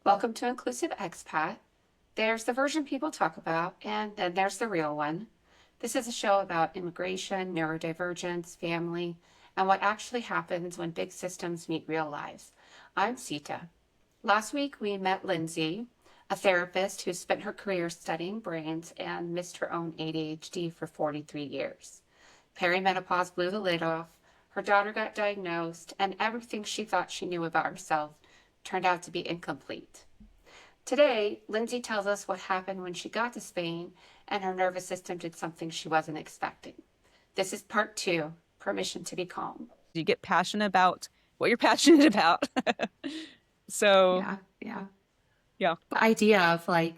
Welcome to Inclusive Expat. There's the version people talk about, and then there's the real one. This is a show about immigration, neurodivergence, family, and what actually happens when big systems meet real lives. I'm Sita. Last week we met Lindsay, a therapist who spent her career studying brains and missed her own ADHD for 43 years. Perimenopause blew the lid off, her daughter got diagnosed, and everything she thought she knew about herself turned out to be incomplete. Today, Lindsay tells us what happened when she got to Spain and her nervous system did something she wasn't expecting. This is part two, permission to be calm. You get passionate about what you're passionate about. So Yeah. The idea of I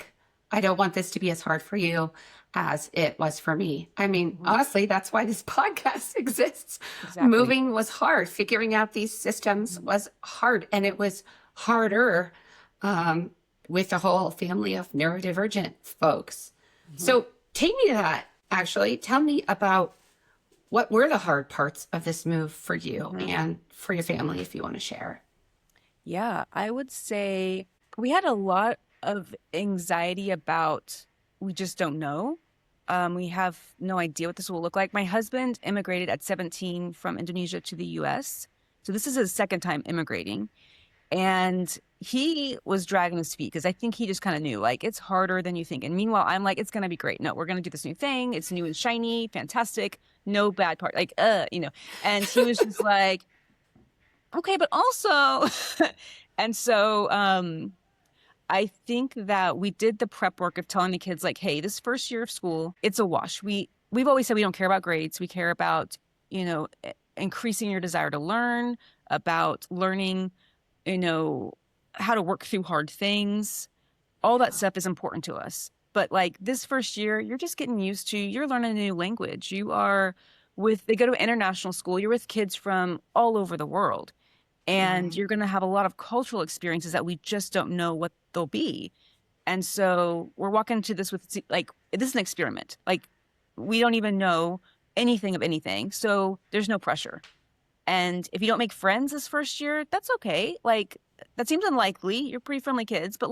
don't want this to be as hard for you as it was for me. I mean, honestly, that's why this podcast exists. Exactly. Moving was hard. Figuring out these systems was hard, and it was harder with the whole family of neurodivergent folks. So take me to that, actually. Tell me about what were the hard parts of this move for you and for your family, if you want to share. Yeah, I would say we had a lot of anxiety about we just don't know. We have no idea what this will look like. My husband immigrated at 17 from Indonesia to the US. So this is his second time immigrating. And he was dragging his feet because I think he just kind of knew, it's harder than you think. And meanwhile, I'm like, it's going to be great. No, we're going to do this new thing. It's new and shiny, fantastic, no bad part. And he was just like, okay, but also, and so I think that we did the prep work of telling the kids, hey, this first year of school, it's a wash. We've always said we don't care about grades. We care about, increasing your desire to learn, about learning, how to work through hard things. All that stuff is important to us. But this first year, you're just getting used to, you're learning a new language. They go to international school. You're with kids from all over the world. And you're going to have a lot of cultural experiences that we just don't know what they'll be. And so we're walking into this with this is an experiment. We don't even know anything of anything. So there's no pressure. And if you don't make friends this first year, that's okay. That seems unlikely. You're pretty friendly kids, but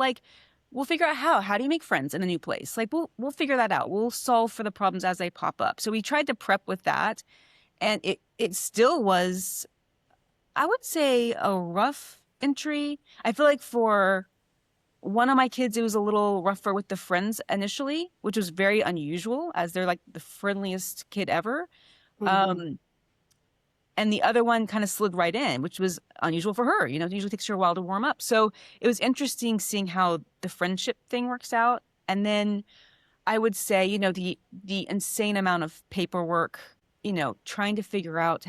we'll figure out how. How do you make friends in a new place? We'll figure that out. We'll solve for the problems as they pop up. So we tried to prep with that. And it still was, I would say, a rough entry. I feel like for one of my kids, it was a little rougher with the friends initially, which was very unusual as they're the friendliest kid ever. And the other one kind of slid right in, which was unusual for her. It usually takes her a while to warm up. So it was interesting seeing how the friendship thing works out. And then I would say, the insane amount of paperwork, trying to figure out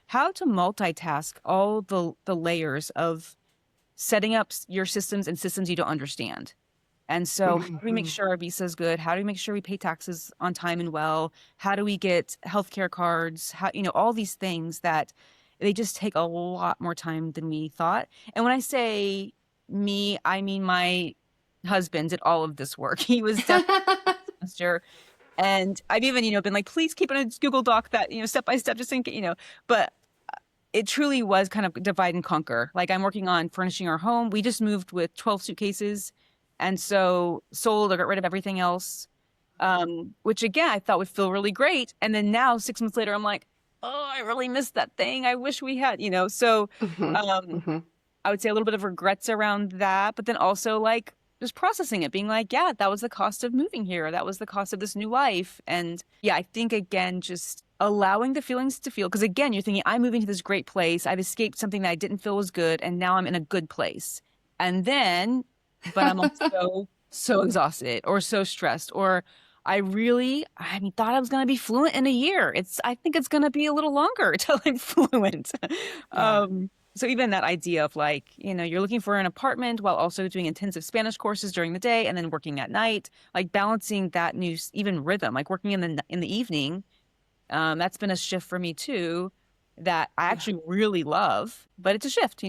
how to multitask all the layers of setting up your systems and systems you don't understand. And so how do we make sure our visa is good? How do we make sure we pay taxes on time and well? How do we get healthcare cards? All these things that they just take a lot more time than we thought. And when I say me, I mean my husband did all of this work. He was definitely a master. And I've even, been please keep it in a Google Doc that, step by step, just think, but it truly was kind of divide and conquer. I'm working on furnishing our home. We just moved with 12 suitcases. And so sold or got rid of everything else, which again, I thought would feel really great. And then now 6 months later, I'm like, oh, I really missed that thing. I wish we had, so I would say a little bit of regrets around that, but then also just processing it, being yeah, that was the cost of moving here. That was the cost of this new life. And yeah, I think again, just allowing the feelings to feel, because again, you're thinking, I'm moving to this great place. I've escaped something that I didn't feel was good. And now I'm in a good place. And then, but I'm also so exhausted or so stressed, or I thought I was going to be fluent in a year. I think it's going to be a little longer till I'm fluent. Yeah. So even that idea of you're looking for an apartment while also doing intensive Spanish courses during the day and then working at night, balancing that new even rhythm, working in the evening. That's been a shift for me too, that I actually really love, but it's a shift,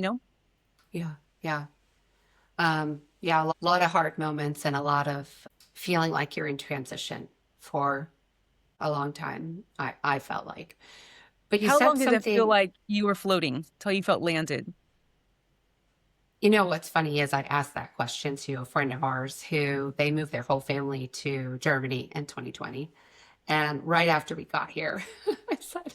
Yeah. A lot of hard moments and a lot of feeling like you're in transition for a long time, I felt like. But you How said long did it something. feel like you were floating till you felt landed? You know what's funny is I asked that question to a friend of ours who they moved their whole family to Germany in 2020. And right after we got here, I said,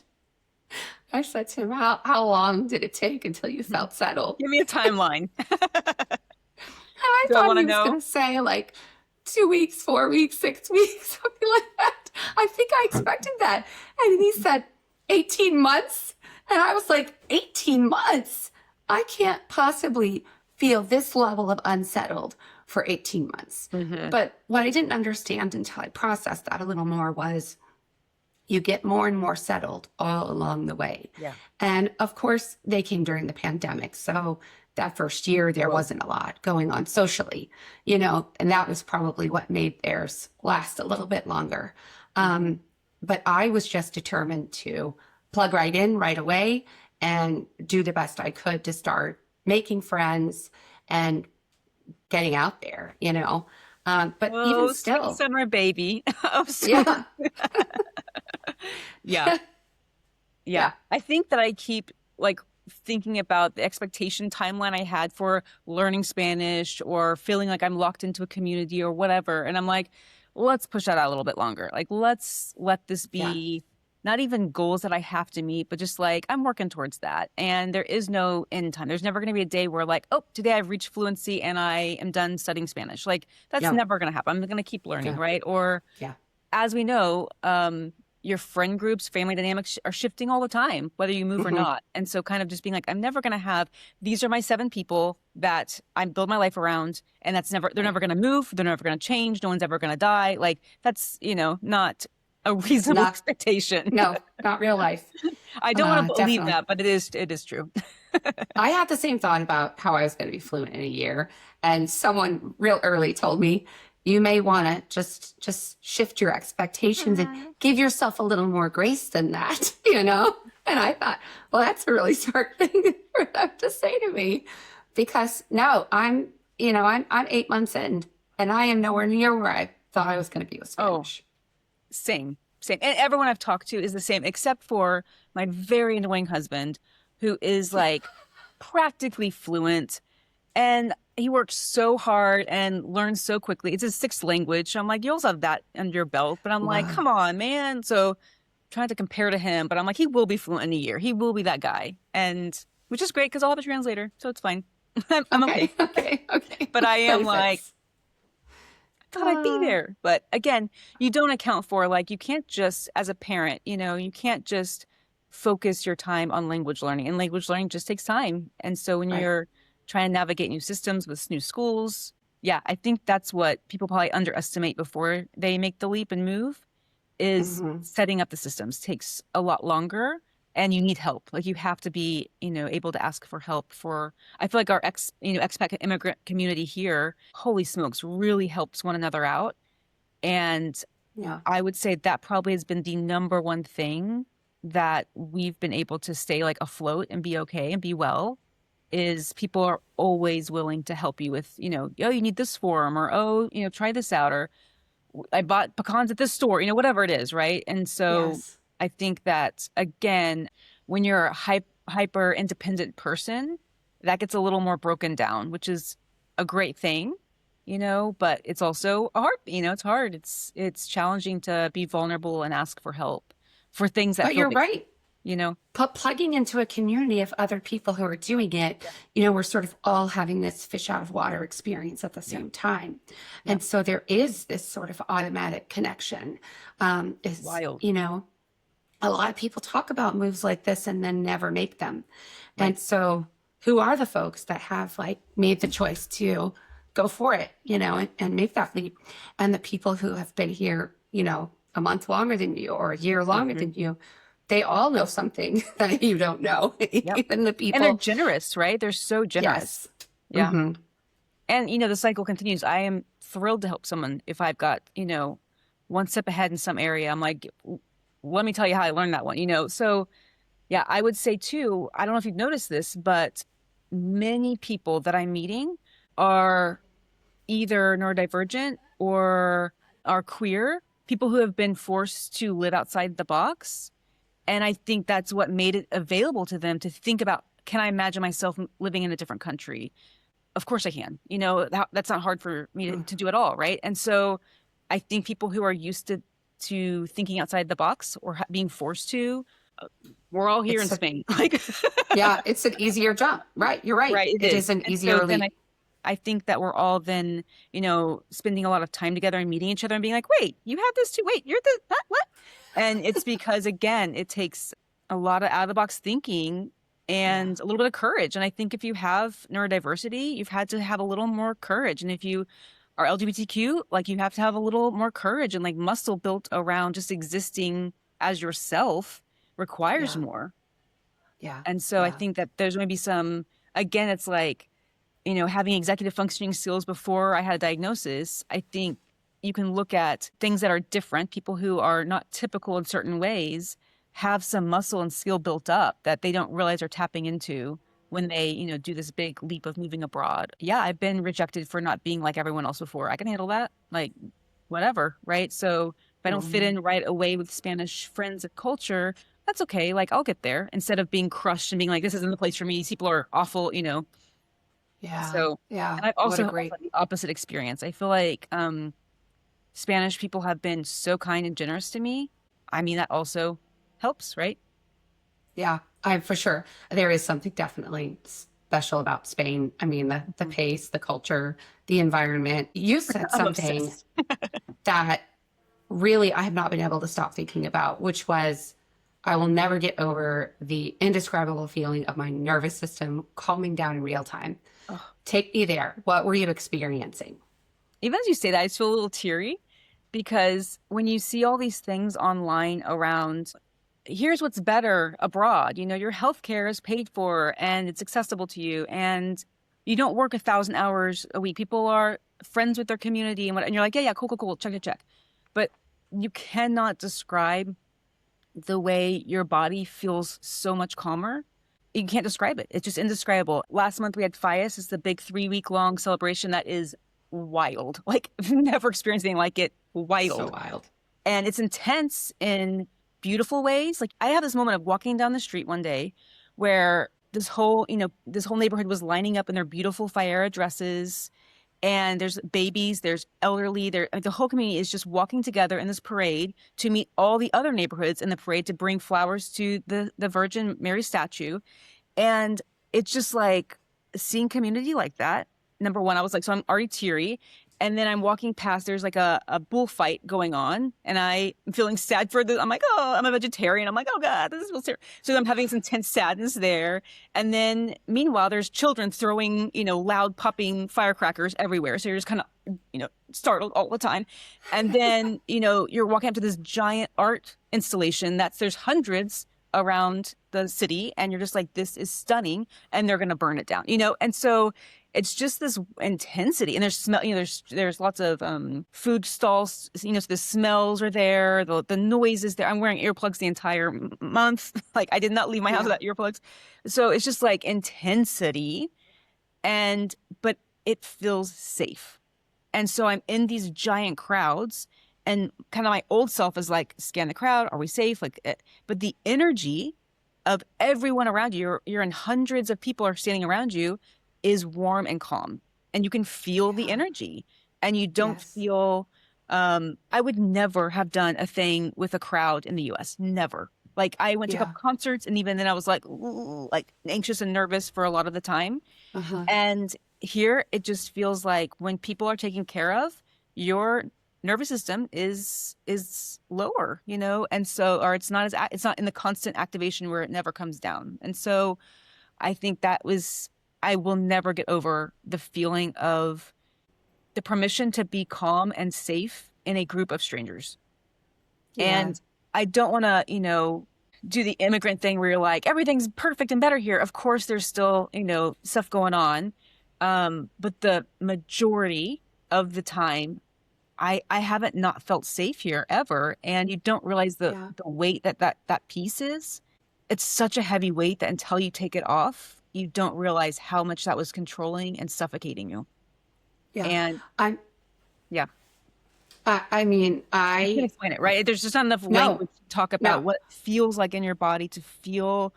I said to him, how long did it take until you felt settled? Give me a timeline. And I Do I thought want to he was know? going to say like 2 weeks, 4 weeks, 6 weeks, something like that. I think I expected that. And he said 18 months. And I was like, 18 months? I can't possibly feel this level of unsettled for 18 months. Hmm. But what I didn't understand until I processed that a little more was you get more and more settled all along the way. Yeah. And of course, they came during the pandemic. So that first year, there Whoa. wasn't a lot going on socially, and that was probably what made theirs last a little bit longer. Um, but I was just determined to plug right in right away and do the best I could to start making friends and getting out there. But even Oh, sweet still, summer baby. Oh, sweet. yeah, Yeah. Yeah. yeah. I think that I keep like thinking about the expectation timeline I had for learning Spanish or feeling like I'm locked into a community or whatever. And I'm like, let's push that out a little bit longer. Like, let's let this Yeah. be not even goals that I have to meet, but just like I'm working towards that. And there is no end time. There's never going to be a day where like, oh, today I've reached fluency and I am done studying Spanish. Like, that's Yeah. never going to happen. I'm going to keep learning, Yeah. right? Or Yeah. as we know, your friend groups, family dynamics are shifting all the time, whether you move or Hmm. not. And so kind of just being like, I'm never going to have, these are my 7 people that I build my life around. And they're Right. never going to move. They're never going to change. No one's ever going to die. Like that's, not a reasonable Not, expectation. no, not real life. I don't want to believe Definitely. that, but it is true. I had the same thought about how I was going to be fluent in a year, and someone real early told me you may want to just shift your expectations and Mhm. give yourself a little more grace than that. And I thought, well, that's a really smart thing for them to say to me, because no, I'm 8 months in, and I am nowhere near where I thought I was going to be with Oh, Spanish. same, same. And everyone I've talked to is the same, except for my very annoying husband, who is like practically fluent. And he works so hard and learns so quickly. It's his sixth language. So I'm like, you also have that under your belt. But I'm like, Wow. come on, man. So trying to compare to him, but I'm like, he will be fluent in a year. He will be that guy. And which is great because I'll have a translator. So it's fine. I'm okay. Okay. Okay. Okay. But I am like, Benefits. thought I'd be Uh, there. But again, you don't account for like you can't just as a parent, you can't just focus your time on language learning. And language learning just takes time. And so when right. you're trying to navigate new systems with new schools, yeah, I think that's what people probably underestimate before they make the leap and move is Hmm. setting up the systems takes a lot longer and you need help. Like you have to be, able to ask for help for I feel like our expat immigrant community here, holy smokes, really helps one another out. And Yeah. I would say that probably has been the number one thing that we've been able to stay like afloat and be okay and be well is people are always willing to help you with, oh, you need this form or, oh, try this out or I bought pecans at this store, whatever it is, right? And so Yes. I think that again, when you're a hyper independent person, that gets a little more broken down, which is a great thing, but it's also a hard, it's hard. It's challenging to be vulnerable and ask for help for things that But feel you're big, right. you know? Plugging into a community of other people who are doing it, Yeah. we're sort of all having this fish out of water experience at the Yeah. same time. Yeah. And so there is this sort of automatic connection. Is, Wild. a lot of people talk about moves like this and then never make them. Right. And so who are the folks that have like made the choice to go for it, and make that leap? And the people who have been here, a month longer than you or a year longer Mhm. than you, they all know something that you don't know. Yep. Even the And they're people. generous, right? They're so generous. Yes. Yeah. Hmm. And, the cycle continues. I am thrilled to help someone if I've got, one step ahead in some area. I'm like, let me tell you how I learned that one. So yeah, I would say too, I don't know if you've noticed this, but many people that I'm meeting are either neurodivergent or are queer, people who have been forced to live outside the box. And I think that's what made it available to them to think about, can I imagine myself living in a different country? of course I can. That's not hard for me Mm. to do at all, right? And so I think people who are used to thinking outside the box or being forced to, uh, we're all here in It's a, Spain. Like, yeah, it's an easier jump. Right. You're right. right, it It is. is an And so easier then leap. I think that we're all then, spending a lot of time together and meeting each other and being like, wait, you have this too. Wait, you're the what? And it's because again, it takes a lot of out of the box thinking Yeah. and a little bit of courage. And I think if you have neurodiversity, you've had to have a little more courage. And if you are LGBTQ, like you have to have a little more courage and like muscle built around just existing as yourself requires Yeah. more. Yeah. And so I Yeah. think that there's going to be some, again, it's like, having executive functioning skills before I had a diagnosis, I think you can look at things that are different. People who are not typical in certain ways have some muscle and skill built up that they don't realize they're tapping into when they, do this big leap of moving abroad. Yeah, I've been rejected for not being like everyone else before. I can handle that. Like, whatever, right? So if I don't fit Mhm. in right away with Spanish friends and culture, that's okay. Like, I'll get there instead of being crushed and being like, this isn't the place for me. These people are awful. Yeah. So, Yeah. and I've What also a had great, the opposite experience. I feel like Spanish people have been so kind and generous to me. I mean, that also helps, right? yeah, I for sure. There is something definitely special about Spain. I mean, the Mhm. pace, the culture, the environment. You said I'm something obsessed. that really I have not been able to stop thinking about, which was I will never get over the indescribable feeling of my nervous system calming down in real time. Oh. Take me there. What were you experiencing? Even as you say that, I just feel a little teary because when you see all these things online around, here's what's better abroad, your healthcare is paid for and it's accessible to you, and you don't work 1,000 hours a week. People are friends with their community and what, and you're like, yeah, yeah, cool, cool, cool, check, check, check. But you cannot describe the way your body feels so much calmer. You can't describe it. It's just indescribable. Last month we had FIAS. It's the big 3 week long celebration that is wild. Like I've never experienced anything like it. So Wild. wild. And it's intense in beautiful ways. Like I had this moment of walking down the street one day where this whole neighborhood was lining up in their beautiful Fiera dresses, and there's babies, there's elderly, the whole community is just walking together in this parade to meet all the other neighborhoods in the parade to bring flowers to the Virgin Mary statue. And it's just like seeing community like that. Number one, I was like, so I'm already teary. And then I'm walking past, there's like a bullfight going on, and I'm feeling sad for I'm like, oh, I'm a vegetarian. I'm like, oh God, this is terrible. So I'm having this intense sadness there. And then meanwhile, there's children throwing, loud popping firecrackers everywhere. So you're just kind of, startled all the time. And then, you're walking up to this giant art installation there's hundreds around the city, and you're just like, this is stunning, and they're going to burn it down. And so it's just this intensity, and there's smell, there's lots of food stalls, so the smells are there, the noise is there. I'm wearing earplugs the entire month. Like I did not leave my house Yeah. without earplugs. So it's just like intensity, but it feels safe. And so I'm in these giant crowds, and kind of my old self is like, scan the crowd. Are we safe? But the energy of everyone around you, you're in hundreds of people are standing around you, is warm and calm. And you can feel the Yeah. energy, and you don't Yes. feel, I would never have done a thing with a crowd in the US. Never. Like I went to a Yeah. couple concerts, and even then I was like, ooh, like anxious and nervous for a lot of the time. Uh-huh. And here it just feels like when people are taken care of, your nervous system is lower, and so, or it's not in the constant activation where it never comes down. And so I think I will never get over the feeling of the permission to be calm and safe in a group of strangers. Yeah. And I don't want to, do the immigrant thing where you're like, everything's perfect and better here. Of course, there's still, stuff going on. But the majority of the time, I haven't not felt safe here ever. And you don't realize Yeah. the weight that piece is. It's such a heavy weight that until you take it off, you don't realize how much that was controlling and suffocating you. Yeah. And I'm yeah, I mean, I can't explain it, right? There's just not enough no, language to talk no. about what it feels like in your body to feel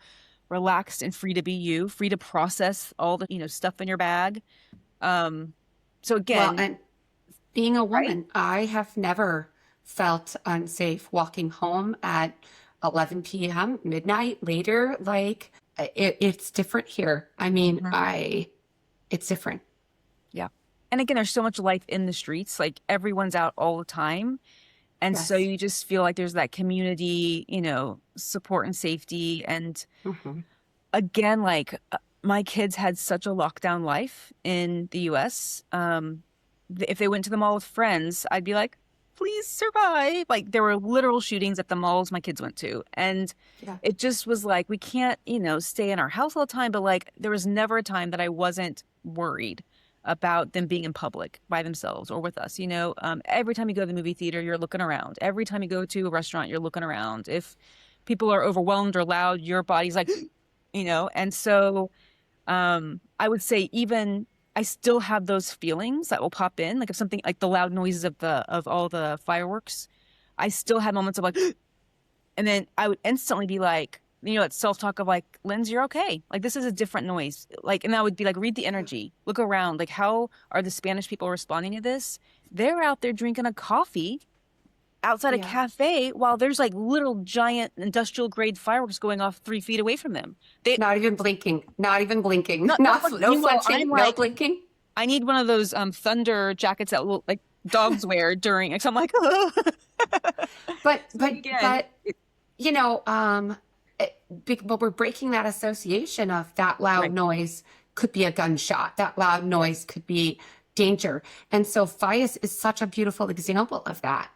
relaxed and free to be you, free to process all the, stuff in your bag. Um, so Well, again, and being a right? woman, I have never felt unsafe walking home at 11 p.m., midnight, later. Like it's different here. I mean, Mhm. it's different. Yeah. And again, there's so much life in the streets. Like everyone's out all the time. And so Yes. you just feel like there's that community, support and safety. And Hmm. again, like my kids had such a lockdown life in the US. If they went to the mall with friends, I'd be like, please survive. Like there were literal shootings at the malls my kids went to. And Yeah. it just was like, we can't, stay in our house all the time. But like there was never a time that I wasn't worried about them being in public by themselves or with us. Every time you go to the movie theater, you're looking around. Every time you go to a restaurant, you're looking around. If people are overwhelmed or loud, your body's like, and so I would say even I still have those feelings that will pop in, like if something like the loud noises of all the fireworks, I still had moments of like, and then I would instantly be like, that self-talk of like, Lindsay, you're okay. Like this is a different noise. Like, and I would be like, read the energy, look around, like how are the Spanish people responding to this? They're out there drinking a coffee outside a Yeah. cafe while there's like little giant industrial grade fireworks going off 3 feet away from them. They Not even blinking. Not even blinking. not like, No meanwhile, I'm flinching. No like, blinking. I need one of those thunder jackets that will like dogs wear during. So I'm like, oh. But So again, you know, but we're breaking that association of that loud right. noise could be a gunshot. That loud noise could be danger. And so Fias is such a beautiful example of that.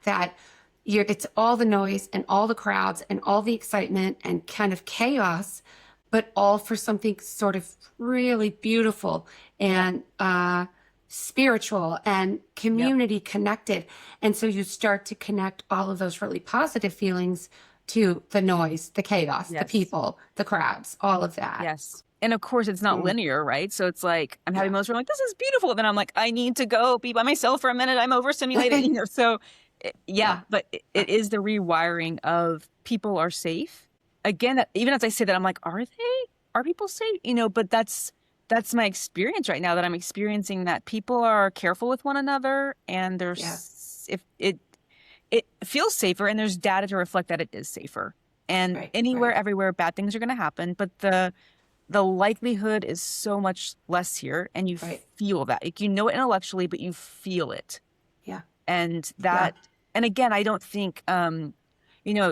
It's all the noise and all the crowds and all the excitement and kind of chaos, but all for something sort of really beautiful Yep. and spiritual and Yep. community connected. And so you start to connect all of those really positive feelings to the noise, the chaos, the Yes. people, the crowds, all of that. Yes. And of course, it's not Mm, linear, right? So it's like I'm having yeah. moments where I'm like, this is beautiful. Then I'm like, I need to go be by myself for a minute. I'm overstimulated, So Yeah. yeah, but it is the rewiring of people are safe. Again, even as I say that, I'm like, are they? Are people safe? But that's my experience right now that I'm experiencing that people are careful with one another and Yeah. there's if it feels safer and there's data to reflect that it is safer. And Right. anywhere, Right. everywhere, bad things are going to happen, but the likelihood is so much less here and you Right. feel that. Like, you know it intellectually, but you feel it. Yeah. And Yeah. and again, I don't think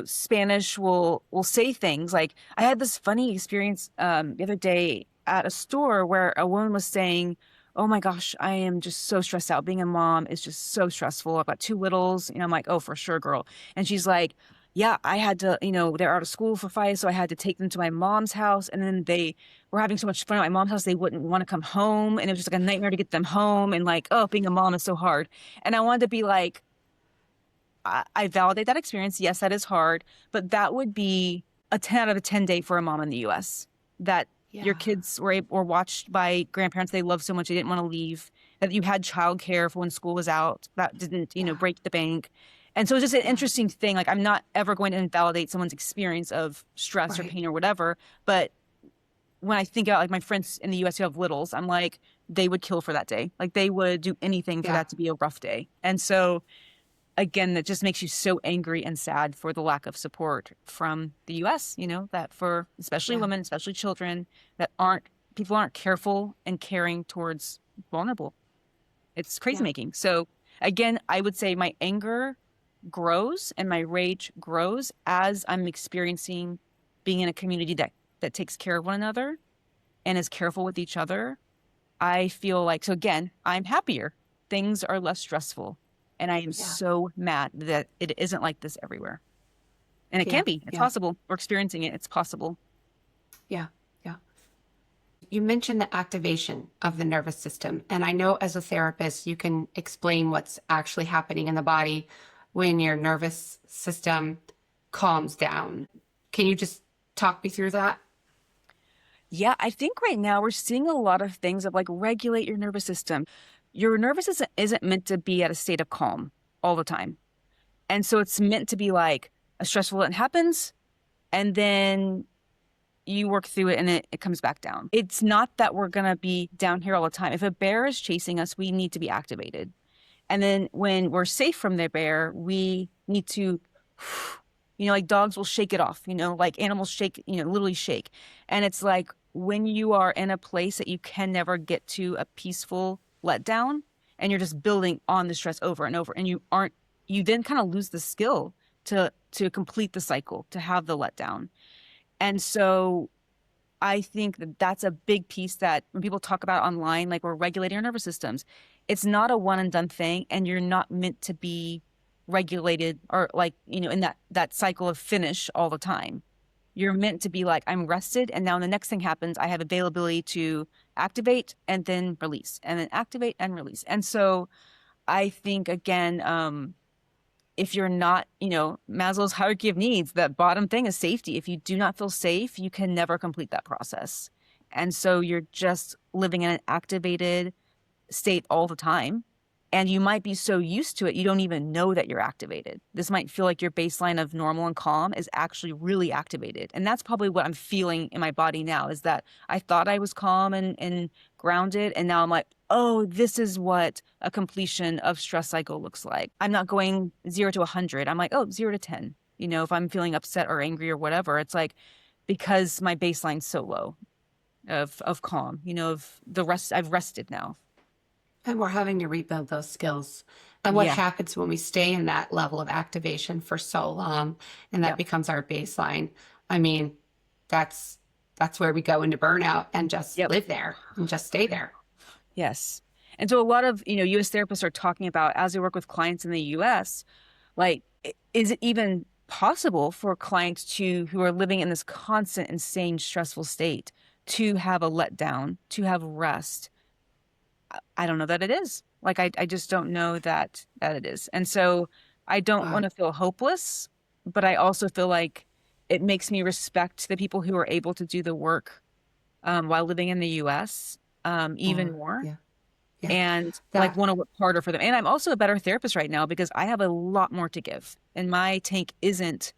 Spanish will say things like I had this funny experience the other day at a store where a woman was saying, "Oh my gosh, I am just so stressed out. Being a mom is just so stressful. I've got two littles." I'm like, "Oh, for sure, girl." And she's like, "Yeah, I had to, they're out of school for 5, so I had to take them to my mom's house, and then they were having so much fun at my mom's house they wouldn't want to come home, and it was just like a nightmare to get them home, and like, oh, being a mom is so hard." And I wanted to be like, I validate that experience. Yes, that is hard, but that would be a 10 out of a 10 day for a mom in the US. That your Yeah. kids were watched by grandparents they loved so much they didn't want to leave, that you had childcare for when school was out, that didn't, Yeah. break the bank. And so it's just an Yeah. interesting thing. Like I'm not ever going to invalidate someone's experience of stress or Right. pain or whatever. But when I think about like my friends in the US who have littles, I'm like, they would kill for that day. Like they would do anything for Yeah. that to be a rough day. And so again, that just makes you so angry and sad for the lack of support from the US, that for especially Yeah. women, especially children, that people aren't careful and caring towards vulnerable. It's crazy Yeah. making. So again, I would say my anger grows and my rage grows as I'm experiencing being in a community that takes care of one another and is careful with each other. I feel like, so again, I'm happier. Things are less stressful. And I am Yeah. so mad that it isn't like this everywhere. And it Yeah. can be. It's Yeah. possible. We're experiencing it. It's possible. Yeah. Yeah. You mentioned the activation of the nervous system. And I know as a therapist, you can explain what's actually happening in the body when your nervous system calms down. Can you just talk me through that? Yeah, I think right now we're seeing a lot of things of like regulate your nervous system. Your nervous system isn't meant to be at a state of calm all the time. And so it's meant to be like a stressful event happens and then you work through it and it comes back down. It's not that we're going to be down here all the time. If a bear is chasing us, we need to be activated. And then when we're safe from the bear, we need to, like dogs will shake it off, like animals shake, literally shake. And it's like when you are in a place that you can never get to a peaceful letdown and you're just building on the stress over and over, and you then kind of lose the skill to complete the cycle, to have the letdown. And so I think that that's a big piece that when people talk about online, like we're regulating our nervous systems, it's not a one and done thing. And you're not meant to be regulated or like, in that cycle of finish all the time. You're meant to be like, I'm rested. And now when the next thing happens, I have availability to activate and then release and then activate and release. And so I think again, if you're not, Maslow's hierarchy of needs, that bottom thing is safety. If you do not feel safe, you can never complete that process. And so you're just living in an activated state all the time. And you might be so used to it, you don't even know that you're activated. This might feel like your baseline of normal and calm is actually really activated. And that's probably what I'm feeling in my body now, is that I thought I was calm and grounded. And now I'm like, oh, this is what a completion of stress cycle looks like. I'm not going 0 to 100. I'm like, oh, 0 to 10. If I'm feeling upset or angry or whatever, it's like, because my baseline's so low of calm, of the rest, I've rested now. And we're having to rebuild those skills. And what Yeah. happens when we stay in that level of activation for so long and that Yeah. becomes our baseline? I mean, that's where we go into burnout and just Yep. live there and just stay there. Yes. And so a lot of, US therapists are talking about, as they work with clients in the US, like, is it even possible for clients who are living in this constant, insane, stressful state to have a letdown, to have rest? I don't know that it is. Like, I just don't know that it is. And so I don't want Wow. to feel hopeless, but I also feel like it makes me respect the people who are able to do the work while living in the US even Or, more, yeah, yeah. and like That, want to work harder for them. And I'm also a better therapist right now because I have a lot more to give and my tank isn't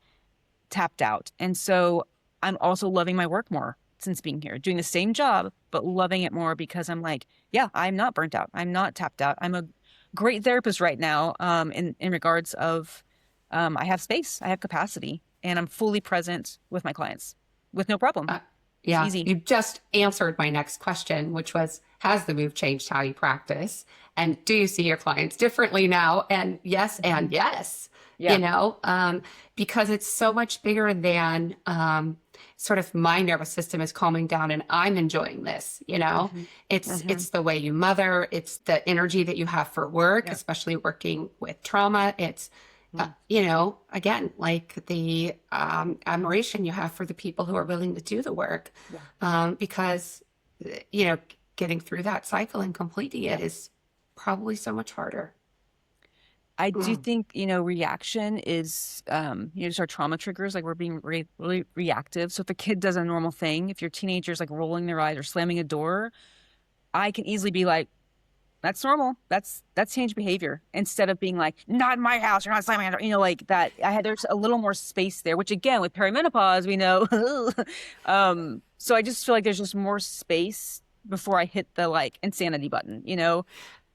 tapped out. And so I'm also loving my work more since being here, doing the same job, but loving it more because I'm like, yeah, I'm not burnt out. I'm not tapped out. I'm a great therapist right now, in regards of, I have space, I have capacity, and I'm fully present with my clients with no problem. uh, It's yeah, easy. you just answered my next question, which was, has the move changed how you practice? And do you see your clients differently now? And yes, Mhm. and yes, Yeah. because it's so much bigger than sort of my nervous system is calming down and I'm enjoying this. Hmm. It's Hmm. it's the way you mother, it's the energy that you have for work, Yeah. especially working with trauma. It's Mm. again, like the admiration you have for the people who are willing to do the work, Yeah. because, you know, getting through that cycle and completing it Yeah. is probably so much harder. I do Mm. think, reaction is, just our trauma triggers. Like we're being really reactive. So if a kid does a normal thing, if your teenager's like rolling their eyes or slamming a door, I can easily be like, that's normal. That's change behavior. Instead of being like, not in my house, you're not slamming a door, like that. There's a little more space there, which again, with perimenopause, we know. So I just feel like there's just more space before I hit the like insanity button.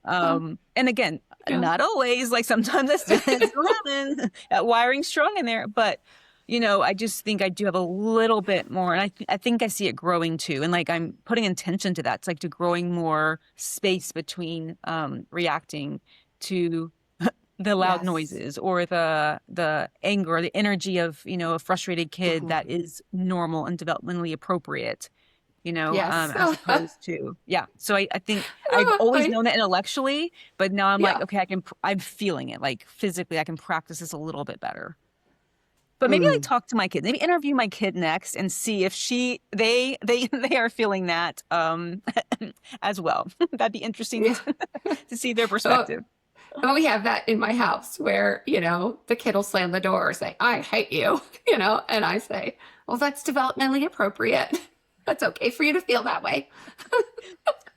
Oh, And again, yeah. not always, like sometimes it's still happen, that wiring strong in there, but I just think I do have a little bit more, and I think I see it growing too. And like I'm putting intention to that. It's like to growing more space between reacting to the loud Yes. noises or the anger or the energy of, a frustrated kid Mhm. that is normal and developmentally appropriate, Yes. as opposed to, yeah. So I think I've always I, known that intellectually, but now I'm like, yeah. okay, I'm feeling it, like physically, I can practice this a little bit better. But maybe like Mm. talk to my kid, maybe interview my kid next and see if they are feeling that as well. That'd be interesting Yeah. to see their Oh, perspective. and we have that in my house where, the kid will slam the door or say, I hate you, and I say, well, that's developmentally appropriate. That's okay for you to feel that way.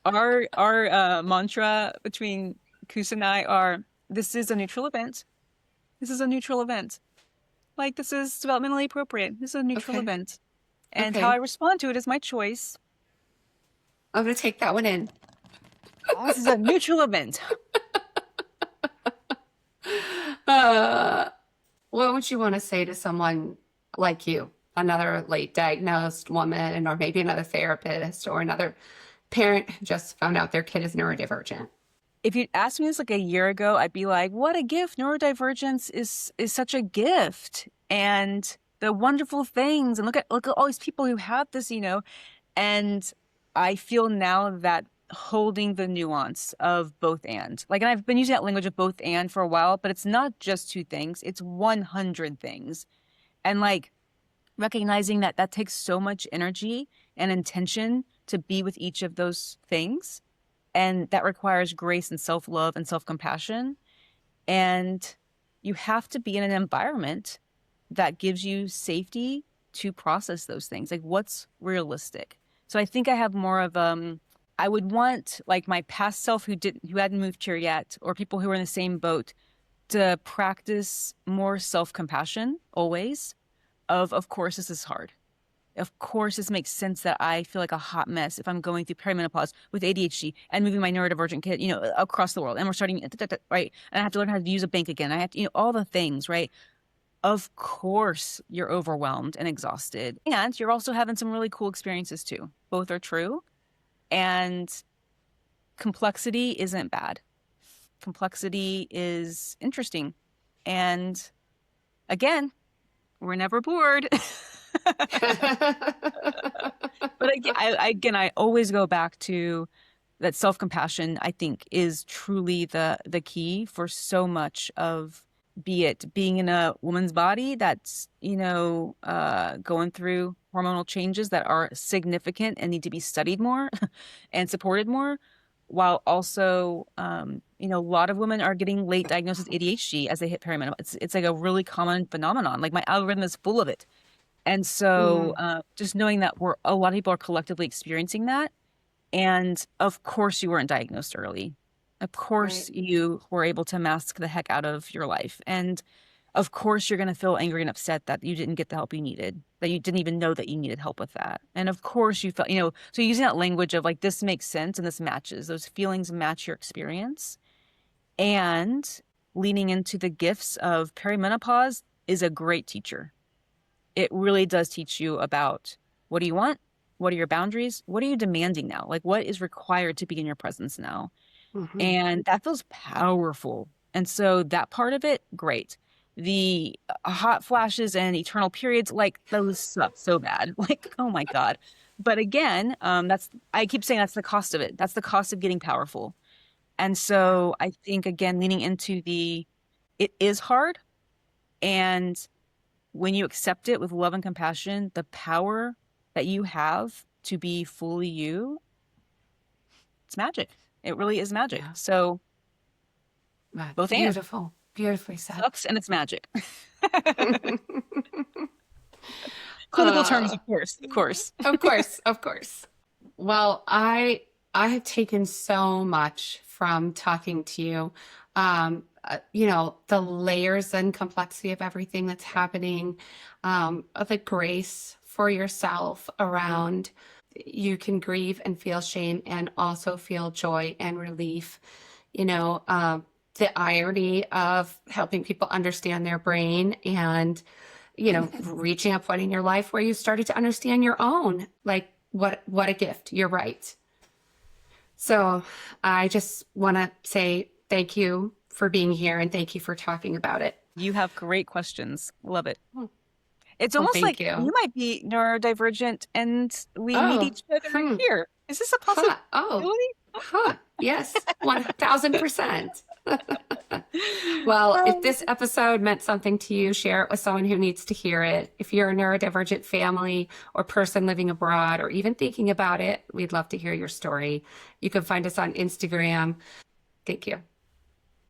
Our mantra between Kus and I are, this is a neutral event. This is a neutral event. Like this is developmentally appropriate. This is a neutral Okay. event. And how I Okay. respond to it is my choice. I'm going to take that one in. Oh, this is a mutual event. Uh, what would you want to say to someone like you, another late diagnosed woman, or maybe another therapist or another parent who just found out their kid is neurodivergent? If you'd asked me this like a year ago, I'd be like, what a gift. Neurodivergence is such a gift. And the wonderful things. And look at all these people who have this, And I feel now that holding the nuance of both and. Like, and I've been using that language of both and for a while, but it's not just two things, it's 100 things. And like recognizing that that takes so much energy and intention to be with each of those things. And that requires grace and self-love and self-compassion. And you have to be in an environment that gives you safety to process those things. Like what's realistic? So I think I have more of I would want like my past self who hadn't moved here yet, or people who are in the same boat, to practice more self-compassion always. Of course this is hard. Of course, this makes sense that I feel like a hot mess if I'm going through perimenopause with ADHD and moving my neurodivergent kid, across the world. And we're starting, right? And I have to learn how to use a bank again. I have to, all the things, right? Of course, you're overwhelmed and exhausted. And you're also having some really cool experiences too. Both are true. And complexity isn't bad. Complexity is interesting. And again, we're never bored. But I always go back to that self-compassion, I think, is truly the key for so much of, be it being in a woman's body that's, going through hormonal changes that are significant and need to be studied more and supported more, while also, a lot of women are getting late diagnosis ADHD as they hit perimenopause. It's like a really common phenomenon. Like my algorithm is full of it. And so Mm, just knowing that a lot of people are collectively experiencing that. And of course you weren't diagnosed early. Of right. course you were able to mask the heck out of your life. And of course you're going to feel angry and upset that you didn't get the help you needed, that you didn't even know that you needed help with that. And of course you felt, so using that language of like, this makes sense and this matches, those feelings match your experience. And leaning into the gifts of perimenopause is a great teacher. It really does teach you about, what do you want? What are your boundaries? What are you demanding now? Like what is required to be in your presence now? Hmm. And that feels powerful. And so that part of it, great. The hot flashes and eternal periods, like those suck so bad. Like, oh my God. But again, I keep saying that's the cost of it. That's the cost of getting powerful. And Yeah. so I think again, leaning into it is hard. And when you accept it with love and compassion, the power that you have to be fully you, it's magic. It really is magic. Yeah. So both and Beautiful. Beautifully said. sucks and it's magic. Clinical terms, Uh, of course, of course. of course, of course. Well, I have taken so much from talking to you. The layers and complexity of everything that's happening, the grace for yourself around you can grieve and feel shame and also feel joy and relief. You know, the irony of helping people understand their brain and reaching a point in your life where you started to understand your own. Like, what a gift. You're right. So I just want to say thank you for being here and thank you for talking about it. You have great questions. Love it. Well, It's almost thank like you you. might be neurodivergent and we meet Oh, each other hmm. here. Is this a Huh. Oh, possibility? huh. Yes, 1000%. Well, if this episode meant something to you, share it with someone who needs to hear it. If you're a neurodivergent family or person living abroad or even thinking about it, we'd love to hear your story. You can find us on Instagram. Thank you.